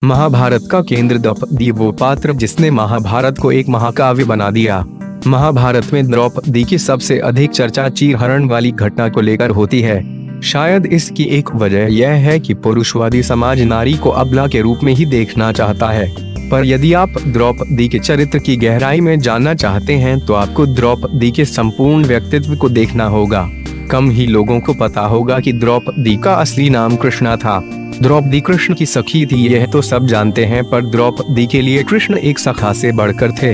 महाभारत का केंद्र द्रौपदी वो पात्र जिसने महाभारत को एक महाकाव्य बना दिया। महाभारत में द्रौपदी की सबसे अधिक चर्चा चीरहरण वाली घटना को लेकर होती है। शायद इसकी एक वजह यह है कि पुरुषवादी समाज नारी को अबला के रूप में ही देखना चाहता है। पर यदि आप द्रौपदी के चरित्र की गहराई में जानना चाहते हैं तो आपको द्रौपदी के संपूर्ण व्यक्तित्व को देखना होगा। कम ही लोगों को पता होगा कि द्रौपदी का असली नाम कृष्णा था। द्रौपदी कृष्ण की सखी थी, यह तो सब जानते हैं, पर द्रौपदी के लिए कृष्ण एक सखा से बढ़कर थे।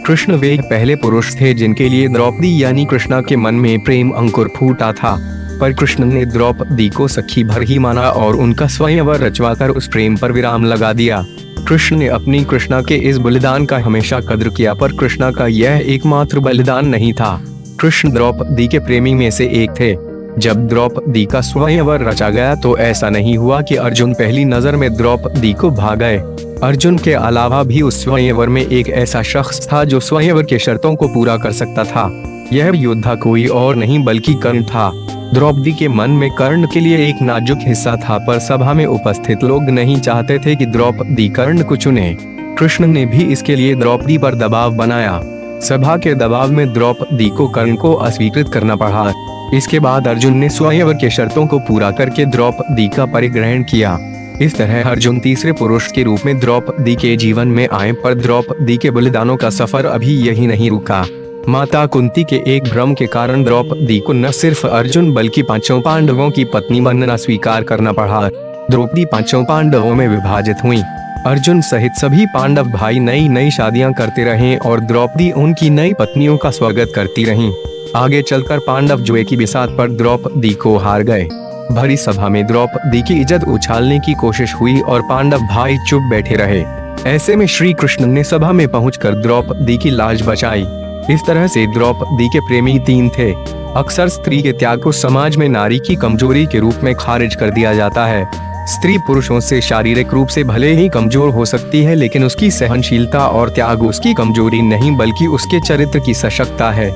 कृष्ण वे पहले पुरुष थे जिनके लिए द्रौपदी यानी कृष्णा के मन में प्रेम अंकुर फूटा था। पर कृष्ण ने द्रौपदी को सखी भर ही माना और उनका स्वयंवर रचवाकर उस प्रेम पर विराम लगा दिया। कृष्ण ने अपनी कृष्णा के इस बलिदान का हमेशा कद्र किया, पर कृष्णा का यह एकमात्र बलिदान नहीं था। कृष्ण द्रौपदी के प्रेमी में से एक थे। जब द्रौपदी का स्वयंवर रचा गया तो ऐसा नहीं हुआ कि अर्जुन पहली नजर में द्रौपदी को भा गए। अर्जुन के अलावा भी उस स्वयंवर में एक ऐसा शख्स था जो स्वयंवर के शर्तों को पूरा कर सकता था। यह योद्धा कोई और नहीं बल्कि कर्ण था। द्रौपदी के मन में कर्ण के लिए एक नाजुक हिस्सा था, पर सभा में उपस्थित लोग नहीं चाहते थे कि द्रौपदी कर्ण को चुने। कृष्ण ने भी इसके लिए द्रौपदी पर दबाव बनाया। सभा के दबाव में द्रौपदी को कर्ण को अस्वीकृत करना पड़ा। इसके बाद अर्जुन ने स्वयंवर के शर्तों को पूरा करके द्रौपदी का परिग्रहण किया। इस तरह अर्जुन तीसरे पुरुष के रूप में द्रौपदी के जीवन में आए, पर द्रौपदी के बलिदानों का सफर अभी यही नहीं रुका। माता कुंती के एक भ्रम के कारण द्रौपदी को न सिर्फ अर्जुन बल्कि पांचों पांडवों की पत्नी बनना स्वीकार करना पड़ा। द्रौपदी पांचों पांडवों में विभाजित हुई। अर्जुन सहित सभी पांडव भाई नई नई शादियां करते रहे और द्रौपदी उनकी नई पत्नियों का स्वागत करती रहीं। आगे चलकर पांडव जुए की बिसात पर द्रौपदी को हार गए। भरी सभा में द्रौपदी की इज्जत उछालने की कोशिश हुई और पांडव भाई चुप बैठे रहे। ऐसे में श्री कृष्ण ने सभा में पहुंचकर द्रौपदी की लाज बचाई। इस तरह से द्रौपदी के प्रेमी तीन थे। अक्सर स्त्री के त्याग को समाज में नारी की कमजोरी के रूप में खारिज कर दिया जाता है। स्त्री पुरुषों से शारीरिक रूप से भले ही कमजोर हो सकती है, लेकिन उसकी सहनशीलता और त्याग उसकी कमजोरी नहीं बल्कि उसके चरित्र की सशक्तता है।